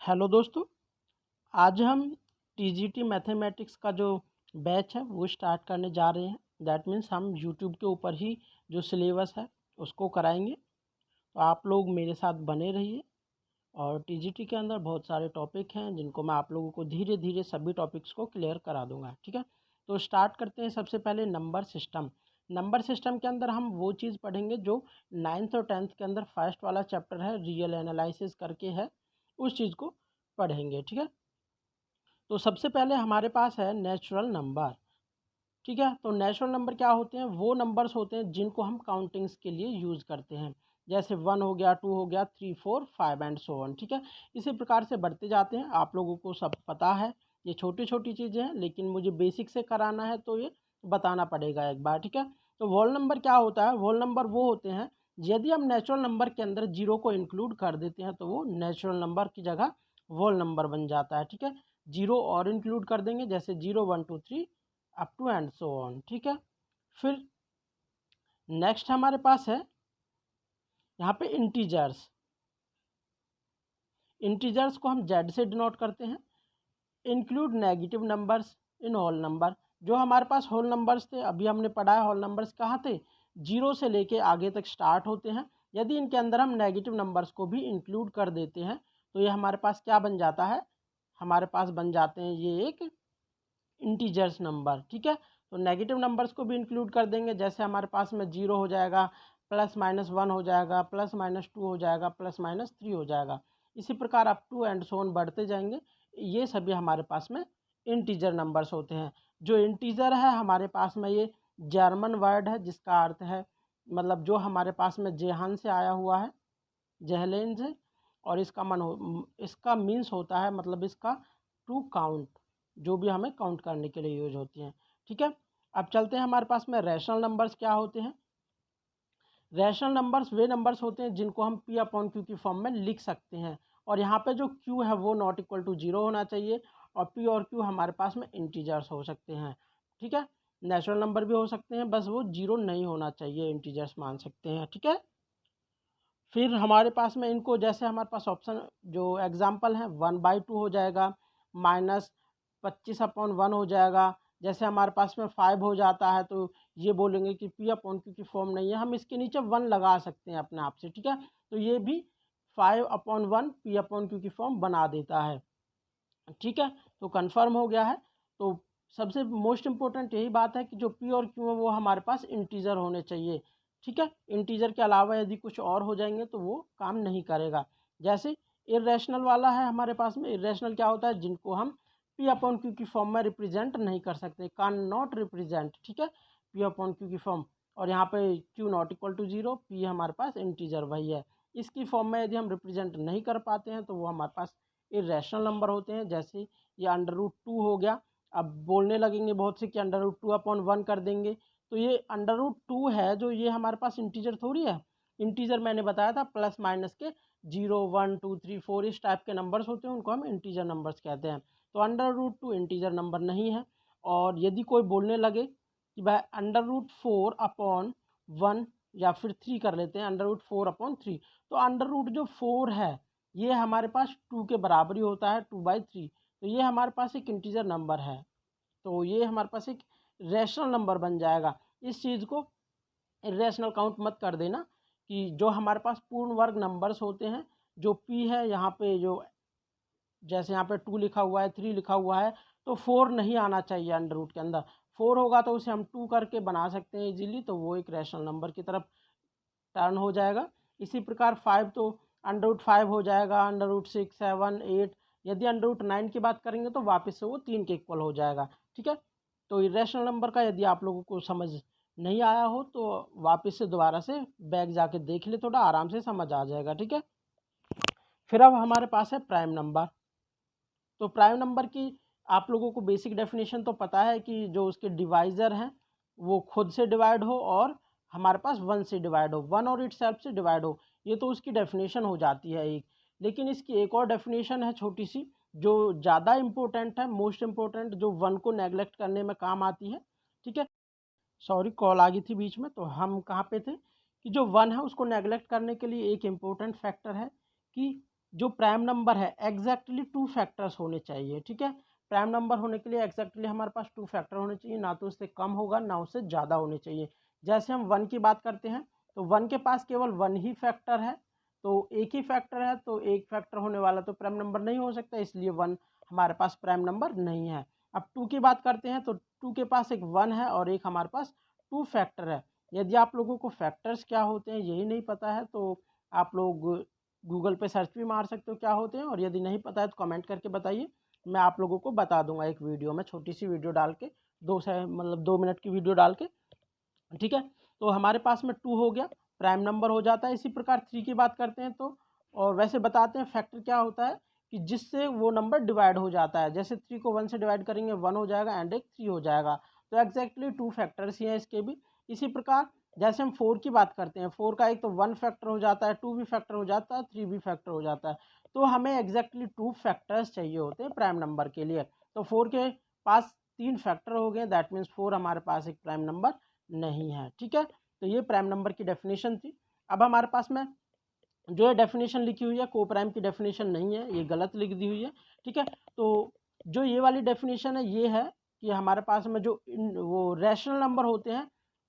Hello दोस्तों, आज हम टीजीटी मैथमेटिक्स का जो बैच है वो स्टार्ट करने जा रहे हैं। दैट मीन्स हम यूट्यूब के ऊपर ही जो सिलेबस है उसको कराएंगे। तो आप लोग मेरे साथ बने रहिए। और टीजीटी के अंदर बहुत सारे टॉपिक हैं जिनको मैं आप लोगों को धीरे धीरे सभी टॉपिक्स को क्लियर करा दूंगा। ठीक है, तो स्टार्ट करते हैं। सबसे पहले नंबर सिस्टम। नंबर सिस्टम के अंदर हम वो चीज़ पढ़ेंगे जो 9th और 10th के अंदर फर्स्ट वाला चैप्टर है, रियल एनालिसिस करके है, उस चीज़ को पढ़ेंगे। ठीक है, तो सबसे पहले हमारे पास है नेचुरल नंबर। ठीक है, तो नेचुरल नंबर क्या होते हैं? वो नंबर्स होते हैं जिनको हम काउंटिंग्स के लिए यूज़ करते हैं। जैसे 1 हो गया, 2 हो गया, 3, 4, 5 एंड सो ऑन। ठीक है, इसी प्रकार से बढ़ते जाते हैं। आप लोगों को सब पता है, ये छोटी छोटी चीज़ें हैं, लेकिन मुझे बेसिक से कराना है तो ये बताना पड़ेगा एक बार। ठीक है, तो होल नंबर क्या होता है? होल नंबर वो होते हैं, यदि हम नेचुरल नंबर के अंदर जीरो को इंक्लूड कर देते हैं तो वो नेचुरल नंबर की जगह होल नंबर बन जाता है। ठीक है, जीरो और इंक्लूड कर देंगे, जैसे 0, 1, 2, 3 up to and so on. ठीक है, फिर नेक्स्ट हमारे पास है यहाँ पे इंटीजर्स। इंटीजर्स को हम जेड से डिनोट करते हैं। Include negative numbers in whole number. जो हमारे पास होल नंबर्स थे, अभी हमने पढ़ा है होल नंबर्स कहाँ थे, जीरो से लेके आगे तक स्टार्ट होते हैं। यदि इनके अंदर हम नेगेटिव नंबर्स को भी इंक्लूड कर देते हैं तो ये हमारे पास क्या बन जाता है? हमारे पास बन जाते हैं ये एक इंटीजर्स नंबर। ठीक है, तो नेगेटिव नंबर्स को भी इंक्लूड कर देंगे, जैसे हमारे पास में 0 हो जाएगा, +-1 हो जाएगा, +-2 हो जाएगा, +-3 हो जाएगा। इसी प्रकार up to and so on बढ़ते जाएंगे। ये सभी हमारे पास में इंटीजर नंबर्स होते हैं। जो इंटीजर है हमारे पास में, ये जर्मन वर्ड है जिसका अर्थ है, मतलब जो हमारे पास में जेहान से आया हुआ है, जहलेन से, और इसका मीन्स होता है, मतलब इसका टू काउंट, जो भी हमें काउंट करने के लिए यूज होती हैं। ठीक है, अब चलते हैं हमारे पास में रैशनल नंबर्स क्या होते हैं। रैशनल नंबर्स वे नंबर्स होते हैं जिनको हम पी अपॉन क्यू की फॉर्म में लिख सकते हैं, और यहाँ पे जो क्यू है वो नॉट इक्वल टू 0 होना चाहिए, और पी और क्यू हमारे पास में इंटीजर्स हो सकते हैं। ठीक है, नेचुरल नंबर भी हो सकते हैं, बस वो 0 नहीं होना चाहिए, इंटीजर्स मान सकते हैं। ठीक है, फिर हमारे पास में इनको, जैसे हमारे पास ऑप्शन जो एग्जाम्पल है, 1/2 हो जाएगा, -25/1 हो जाएगा। जैसे हमारे पास में 5 हो जाता है तो ये बोलेंगे कि पी अपॉन क्यू की फॉर्म नहीं है, हम इसके नीचे 1 लगा सकते हैं अपने आप से। ठीक है, तो ये भी 5/1 पी अपॉन क्यू की फॉर्म बना देता है। ठीक है, तो कंफर्म हो गया है। तो सबसे मोस्ट इम्पोर्टेंट यही बात है कि जो पी और क्यू है वो हमारे पास इंटीजर होने चाहिए। ठीक है, इंटीजर के अलावा यदि कुछ और हो जाएंगे तो वो काम नहीं करेगा। जैसे इरेशनल वाला है हमारे पास में। इरेशनल क्या होता है? जिनको हम पी अपॉन क्यू की फॉर्म में रिप्रेजेंट नहीं कर सकते, कैन नॉट रिप्रेजेंट। ठीक है, पी अपॉन क्यू की फॉर्म, और यहाँ पे q not equal to 0, p हमारे पास इंटीजर वही है, इसकी फॉर्म में यदि हम रिप्रेजेंट नहीं कर पाते हैं तो वो हमारे पास इरेशनल नंबर होते हैं। जैसे ये √2 हो गया। अब बोलने लगेंगे बहुत से कि √2/1 कर देंगे, तो ये √2 है जो, ये हमारे पास इंटीजर थोड़ी है। इंटीजर मैंने बताया था प्लस माइनस के 0, 1, 2, 3, 4 इस टाइप के नंबर्स होते हैं, उनको हम इंटीजर नंबर्स कहते हैं। तो √2 इंटीजर नंबर नहीं है। और यदि कोई बोलने लगे कि भाई √4/1 या फिर 3 कर लेते हैं, √4/3, तो अंडर जो 4 है ये हमारे पास 2 के बराबर ही होता है, 2/3। तो ये हमारे पास एक इंटीजर नंबर है, तो ये हमारे पास एक रैशनल नंबर बन जाएगा। इस चीज़ को इरेशनल काउंट मत कर देना, कि जो हमारे पास पूर्ण वर्ग नंबर्स होते हैं, जो पी है यहाँ पे, जो जैसे यहाँ पे 2 लिखा हुआ है, 3 लिखा हुआ है, तो 4 नहीं आना चाहिए अंडर के अंदर। 4 होगा तो उसे हम 2 करके बना सकते हैं इजीली, तो वो एक रैशनल नंबर की तरफ टर्न हो जाएगा। इसी प्रकार 5 तो √5 हो जाएगा, √6, 7, 8। यदि √9 की बात करेंगे तो वापस से वो 3 के इक्वल हो जाएगा। ठीक है, तो इरेशनल नंबर का यदि आप लोगों को समझ नहीं आया हो तो वापस से दोबारा से बैक जाके देख ले, थोड़ा आराम से समझ आ जाएगा। ठीक है, फिर अब हमारे पास है प्राइम नंबर। तो प्राइम नंबर की आप लोगों को बेसिक डेफिनेशन तो पता है कि जो उसके डिवाइज़र हैं वो खुद से डिवाइड हो, और हमारे पास 1 से डिवाइड हो, 1 और इट सेल्फ से डिवाइड हो। ये तो उसकी डेफिनेशन हो जाती है एक। लेकिन इसकी एक और डेफिनेशन है छोटी सी, जो ज़्यादा इम्पोर्टेंट है, मोस्ट इम्पोर्टेंट, जो 1 को नेगलेक्ट करने में काम आती है। ठीक है, सॉरी कॉल आ गई थी बीच में, तो हम कहाँ पे थे कि जो 1 है उसको नेगलेक्ट करने के लिए एक इम्पोर्टेंट फैक्टर है कि जो प्राइम नंबर है एग्जैक्टली 2 फैक्टर्स होने चाहिए, ठीक है। प्राइम नंबर होने के लिए एग्जैक्टली हमारे पास 2 फैक्टर होने चाहिए, ना तो उससे कम होगा ना उससे ज़्यादा होने चाहिए। जैसे हम 1 की बात करते हैं तो 1 के पास केवल 1 ही फैक्टर है, तो एक ही फैक्टर है, तो एक फैक्टर होने वाला तो प्राइम नंबर नहीं हो सकता, इसलिए 1 हमारे पास प्राइम नंबर नहीं है। अब 2 की बात करते हैं तो 2 के पास एक 1 है और एक हमारे पास 2 फैक्टर है। यदि आप लोगों को फैक्टर्स क्या होते हैं यही नहीं पता है तो आप लोग गूगल पे सर्च भी मार सकते हो क्या होते हैं, और यदि नहीं पता है तो कमेंट करके बताइए, मैं आप लोगों को बता दूंगा एक वीडियो में, छोटी सी वीडियो डाल के, 2 मिनट की वीडियो डाल के, ठीक है। तो हमारे पास में 2 हो गया, प्राइम नंबर हो जाता है। इसी प्रकार 3 की बात करते हैं तो, और वैसे बताते हैं फैक्टर क्या होता है कि जिससे वो नंबर डिवाइड हो जाता है, जैसे 3 को 1 से डिवाइड करेंगे 1 हो जाएगा एंड एक 3 हो जाएगा, तो एग्जैक्टली 2 फैक्टर्स ही हैं इसके भी। इसी प्रकार जैसे हम 4 की बात करते हैं, 4 का एक तो 1 फैक्टर हो जाता है, 2 भी फैक्टर हो जाता है, 3 भी फैक्टर हो जाता है, तो हमें एग्जैक्टली 2 फैक्टर्स चाहिए होते हैं प्राइम नंबर के लिए। तो 4 के पास 3 फैक्टर हो गए, दैट मीन्स 4 हमारे पास एक प्राइम नंबर नहीं है, ठीक है। तो ये प्राइम नंबर की डेफिनेशन थी। अब हमारे पास में जो है डेफिनेशन लिखी हुई है, को प्राइम की डेफिनेशन नहीं है, ये गलत लिख दी हुई है, ठीक है। तो जो ये वाली डेफिनेशन है ये है कि हमारे पास में जो वो रैशनल नंबर होते हैं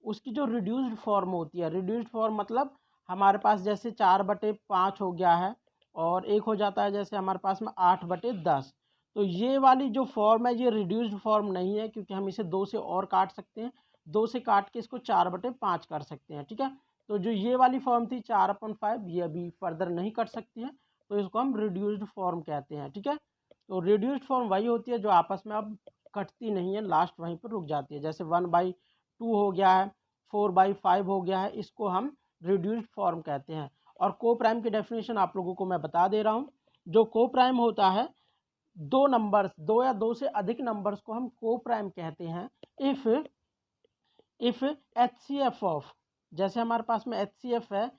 उसकी जो रिड्यूस्ड फॉर्म होती है, रिड्यूस्ड फॉर्म मतलब हमारे पास जैसे 4/5 हो गया है, और एक हो जाता है जैसे हमारे पास में 8/10, तो ये वाली जो फॉर्म है ये रिड्यूस्ड फॉर्म नहीं है, क्योंकि हम इसे 2 से और काट सकते हैं, 2 से काट के इसको 4/5 कर सकते हैं, ठीक है। तो जो ये वाली फॉर्म थी 4/5 ये अभी फर्दर नहीं कट सकती है, तो इसको हम रिड्यूस्ड फॉर्म कहते हैं, ठीक है। तो रिड्यूस्ड फॉर्म वही होती है जो आपस में अब कटती नहीं है, लास्ट वहीं पर रुक जाती है, जैसे 1/2 हो गया है, 4/5 हो गया है, इसको हम रिड्यूस्ड फॉर्म कहते हैं। और को प्राइम की डेफिनेशन आप लोगों को मैं बता दे रहा हूँ। जो को प्राइम होता है, दो नंबर्स, 2 या 2 से अधिक नंबर्स को हम को प्राइम कहते हैं इफ़ HCF ऑफ, जैसे हमारे पास में HCF है,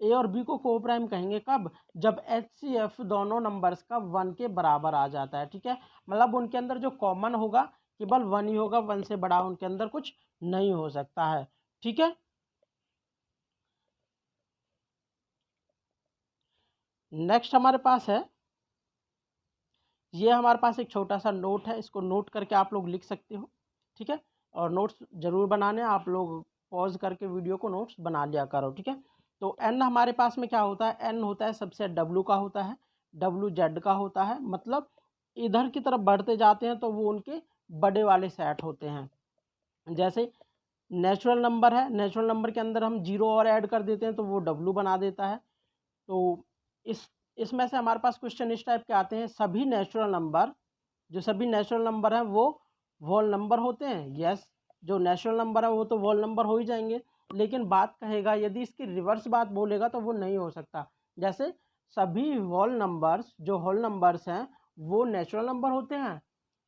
ए और बी को प्राइम कहेंगे कब, जब HCF दोनों नंबर्स का 1 के बराबर आ जाता है, ठीक है। मतलब उनके अंदर जो कॉमन होगा केवल 1 ही होगा, 1 से बड़ा उनके अंदर कुछ नहीं हो सकता है, ठीक है। नेक्स्ट हमारे पास है, ये हमारे पास एक छोटा सा नोट है, इसको नोट करके आप लोग लिख सकते हो, ठीक है। और नोट्स जरूर बनाने, आप लोग पॉज करके वीडियो को नोट्स बना लिया करो, ठीक है। तो एन हमारे पास में क्या होता है, एन होता है सबसे डब्ल्यू का होता है, डब्ल्यू जेड का होता है, मतलब इधर की तरफ बढ़ते जाते हैं तो वो उनके बड़े वाले सेट होते हैं। जैसे नेचुरल नंबर है, नेचुरल नंबर के अंदर हम 0 और ऐड कर देते हैं तो वो डब्ल्यू बना देता है। तो इस इसमें से हमारे पास क्वेश्चन इस टाइप के आते हैं, सभी नेचुरल नंबर, जो सभी नेचुरल नंबर हैं वो होल नंबर होते हैं, यस। जो नेचुरल नंबर है वो तो होल नंबर हो ही जाएंगे, लेकिन बात कहेगा यदि इसकी रिवर्स बात बोलेगा तो वो नहीं हो सकता। जैसे सभी होल नंबर्स, जो होल नंबर्स हैं वो नेचुरल नंबर होते हैं,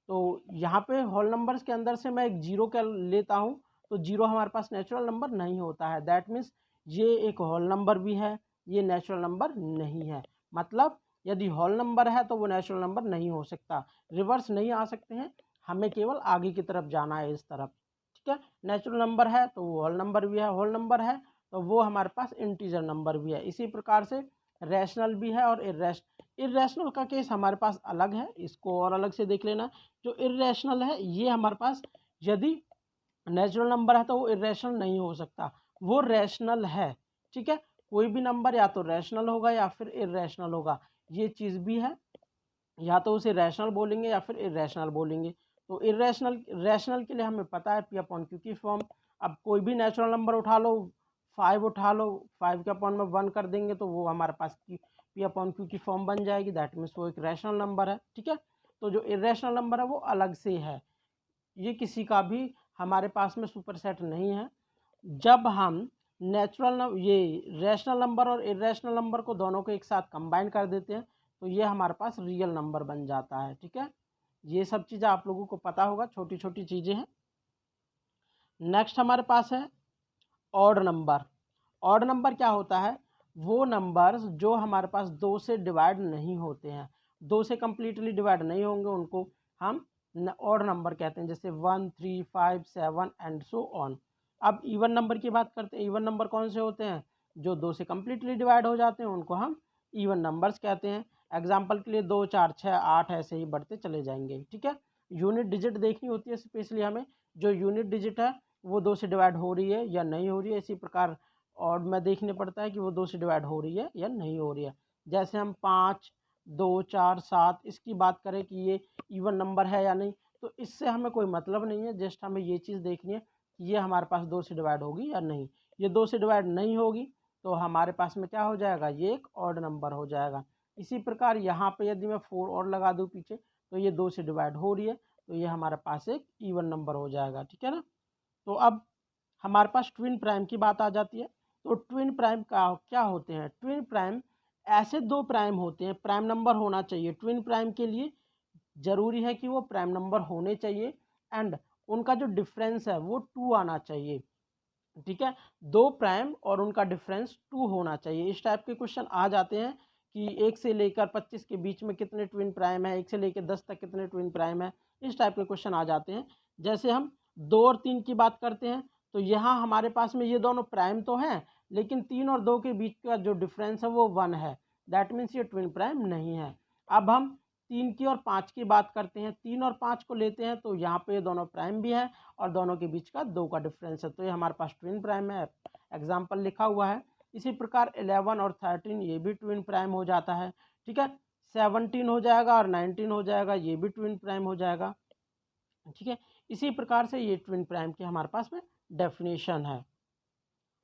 तो यहाँ पे होल नंबर्स के अंदर से मैं एक 0 का लेता हूँ, तो 0 हमारे पास नेचुरल नंबर नहीं होता है, दैट मीन्स ये एक होल नंबर भी है, ये नेचुरल नंबर नहीं है। मतलब यदि होल नंबर है तो वो नेचुरल नंबर नहीं हो सकता, रिवर्स नहीं आ सकते हैं, हमें केवल आगे की तरफ जाना है, इस तरफ, ठीक है। नेचुरल नंबर है तो वो होल नंबर भी है, होल नंबर है तो वो हमारे पास इंटीजर नंबर भी है। इसी प्रकार से रैशनल भी है और इर्रेशनल का केस हमारे पास अलग है, इसको और अलग से देख लेना। जो इर्रेशनल है ये हमारे पास यदि नेचुरल नंबर है तो वो इरेशनल नहीं हो सकता, वो रैशनल है, ठीक है। कोई भी नंबर या तो रैशनल होगा या फिर इरेशनल होगा, ये चीज़ भी है, या तो उसे रैशनल बोलेंगे या फिर इरेशनल बोलेंगे। तो इरेशनल रैशनल के लिए हमें पता है पी अपॉन क्यू की फॉर्म। अब कोई भी नेचुरल नंबर उठा लो, 5 उठा लो, 5 के अपॉन में 1 कर देंगे तो वो हमारे पास पी अपॉन क्यू की फॉर्म बन जाएगी, दैट मीन्स वो एक रैशनल नंबर है, ठीक है। तो जो इरेशनल नंबर है वो अलग से है, ये किसी का भी हमारे पास में सुपरसेट नहीं है। जब हम ये रैशनल नंबर और इरेशनल नंबर को दोनों को एक साथ कंबाइन कर देते हैं तो ये हमारे पास रियल नंबर बन जाता है, ठीक है। ये सब चीज़ें आप लोगों को पता होगा, छोटी छोटी चीज़ें हैं। नेक्स्ट हमारे पास है ऑड नंबर। ऑड नंबर क्या होता है, वो नंबर्स जो हमारे पास 2 से डिवाइड नहीं होते हैं, 2 से कम्प्लीटली डिवाइड नहीं होंगे, उनको हम ऑड नंबर कहते हैं, जैसे 1, 3, 5, 7 एंड सो ऑन। अब इवन नंबर की बात करते हैं, इवन नंबर कौन से होते हैं, जो 2 से कम्प्लीटली डिवाइड हो जाते हैं उनको हम इवन नंबर्स कहते हैं। एग्जाम्पल के लिए 2 4 6 8 ऐसे ही बढ़ते चले जाएंगे। ठीक है, यूनिट डिजिट देखनी होती है स्पेशली हमें, जो यूनिट डिजिट है वो 2 से डिवाइड हो रही है या नहीं हो रही है। इसी प्रकार और में देखने पड़ता है कि वो 2 से डिवाइड हो रही है या नहीं हो रही है। जैसे हम 5 2 4 7 इसकी बात करें कि ये इवन नंबर है या नहीं, तो इससे हमें कोई मतलब नहीं है, जस्ट हमें ये चीज़ देखनी है कि ये हमारे पास 2 से डिवाइड होगी या नहीं। ये 2 से डिवाइड नहीं होगी तो हमारे पास में क्या हो जाएगा, ये एक ऑड नंबर हो जाएगा। इसी प्रकार यहाँ पे यदि मैं 4 और लगा दूँ पीछे तो ये 2 से डिवाइड हो रही है, तो ये हमारे पास एक इवन नंबर हो जाएगा। ठीक है ना। तो अब हमारे पास ट्विन प्राइम की बात आ जाती है। तो ट्विन प्राइम का क्या होते हैं, ट्विन प्राइम ऐसे दो प्राइम होते हैं, प्राइम नंबर होना चाहिए ट्विन प्राइम के लिए, जरूरी है कि वो प्राइम नंबर होने चाहिए एंड उनका जो डिफरेंस है वो 2 आना चाहिए। ठीक है, 2 प्राइम और उनका डिफरेंस 2 होना चाहिए। इस टाइप के क्वेश्चन आ जाते हैं कि 1 से लेकर 25 के बीच में कितने ट्विन प्राइम है, 1 से लेकर 10 तक कितने ट्विन प्राइम है, इस टाइप के क्वेश्चन आ जाते हैं। जैसे हम 2 और 3 की बात करते हैं तो यहाँ हमारे पास में ये दोनों प्राइम तो हैं, लेकिन 3 और 2 के बीच का जो डिफरेंस है वो 1 है, दैट मीन्स ये ट्विन प्राइम नहीं है। अब हम 3 की और 5 की बात करते हैं, 3 और 5 को लेते हैं तो यहाँ पे दोनों प्राइम भी है और दोनों के बीच का 2 का डिफरेंस है, तो ये हमारे पास ट्विन प्राइम है, एग्जाम्पल लिखा हुआ है। इसी प्रकार 11 और 13 ये भी ट्विन प्राइम हो जाता है। ठीक है, 17 हो जाएगा और 19 हो जाएगा, ये भी ट्विन प्राइम हो जाएगा। ठीक है, इसी प्रकार से ये ट्विन प्राइम की हमारे पास में डेफिनेशन है।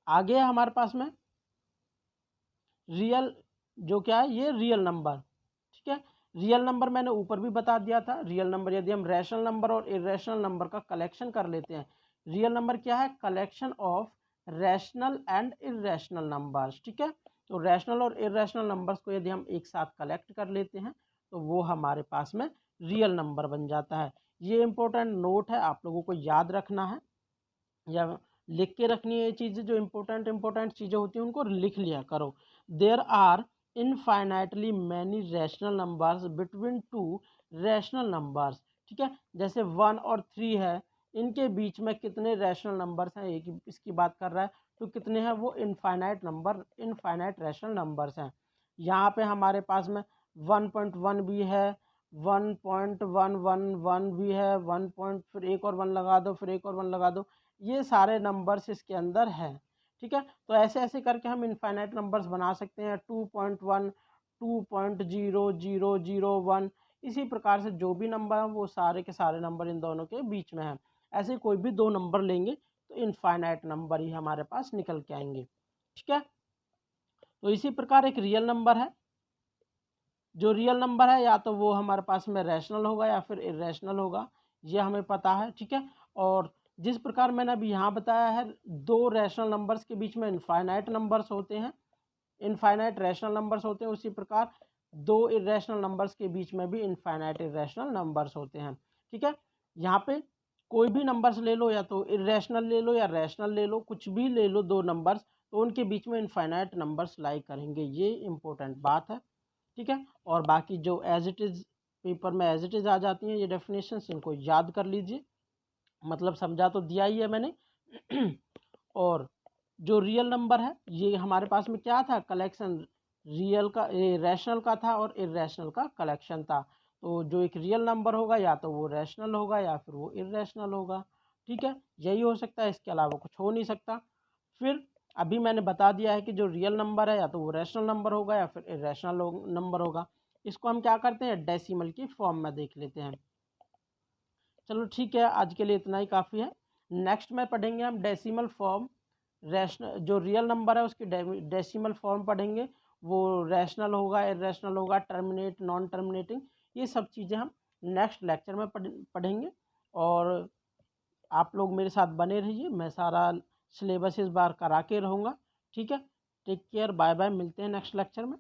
आगे हमारे पास में रियल, जो क्या है ये रियल नंबर। ठीक है, रियल नंबर मैंने ऊपर भी बता दिया था, रियल नंबर यदि हम रैशनल नंबर और इरेशनल नंबर का कलेक्शन कर लेते हैं, रियल नंबर क्या है, collection of rational and irrational numbers. ठीक है, तो रैशनल और इरेशनल नंबर्स को यदि हम एक साथ कलेक्ट कर लेते हैं तो वो हमारे पास में रियल नंबर बन जाता है। ये इंपॉर्टेंट नोट है, आप लोगों को याद रखना है या लिख के रखनी है। ये चीज़ें जो इंपॉर्टेंट चीज़ें होती हैं उनको लिख लिया करो। There are infinitely many rational numbers between 2 rational numbers. ठीक है, जैसे 1 और 3 है, इनके बीच में कितने रैशनल नंबर्स हैं, एक इसकी बात कर रहा है, तो कितने हैं वो infinite number, infinite rational numbers हैं। यहाँ पे हमारे पास में 1.1 भी है, 1.111 भी है, 1 पॉइंट फिर एक और 1 लगा दो, फिर एक और 1 लगा दो, ये सारे नंबर्स इसके अंदर हैं। ठीक है, तो ऐसे ऐसे करके हम इनफाइनाइट नंबर्स बना सकते हैं, 2.1 2.0001, इसी प्रकार से जो भी नंबर हैं वो सारे के सारे नंबर इन दोनों के बीच में हैं। ऐसे कोई भी 2 नंबर लेंगे तो इनफाइनाइट नंबर ही हमारे पास निकल के आएंगे। ठीक है, तो इसी प्रकार एक रियल नंबर है, जो रियल नंबर है या तो वो हमारे पास में रैशनल होगा या फिर इरेशनल होगा, ये हमें पता है। ठीक है, और जिस प्रकार मैंने अभी यहाँ बताया है, 2 रैशनल नंबर्स के बीच में इनफाइनाइट नंबर्स होते हैं, इनफाइनाइट रैशनल नंबर्स होते हैं, उसी प्रकार 2 इरेशनल नंबर्स के बीच में भी इनफाइनाइट इरेशनल नंबर्स होते हैं। ठीक है, यहाँ पे कोई भी नंबर्स ले लो, या तो इरेशनल ले लो या रैशनल ले लो, कुछ भी ले लो 2 नंबर्स, तो उनके बीच में इनफाइनाइट नंबर्स लाई करेंगे, ये इंपॉर्टेंट बात है। ठीक है, और बाकी जो एज इट इज़ पेपर में एज इट इज़ आ जाती हैं ये डेफिनेशंस, इनको याद कर लीजिए, मतलब समझा तो दिया ही है मैंने। और जो रियल नंबर है ये हमारे पास में क्या था, कलेक्शन रियल का, रैशनल का था और इरेशनल का कलेक्शन था। तो जो एक रियल नंबर होगा या तो वो रैशनल होगा या फिर वो इरेशनल होगा। ठीक है, यही हो सकता है, इसके अलावा कुछ हो नहीं सकता। फिर अभी मैंने बता दिया है कि जो रियल नंबर है या तो वो रैशनल नंबर होगा या फिर इरेशनल नंबर होगा। इसको हम क्या करते हैं, डेसिमल की फॉर्म में देख लेते हैं। चलो ठीक है, आज के लिए इतना ही काफ़ी है। नेक्स्ट में पढ़ेंगे हम डेसिमल फॉर्म, रैशनल जो रियल नंबर है उसकी डेसिमल फॉर्म पढ़ेंगे, वो रैशनल होगा, इरेशनल होगा, टर्मिनेट, नॉन टर्मिनेटिंग, ये सब चीज़ें हम नेक्स्ट लेक्चर में पढ़ेंगे। और आप लोग मेरे साथ बने रहिए, मैं सारा सिलेबस इस बार करा के रहूँगा। ठीक है, टेक केयर, बाय बाय, मिलते हैं नेक्स्ट लेक्चर में।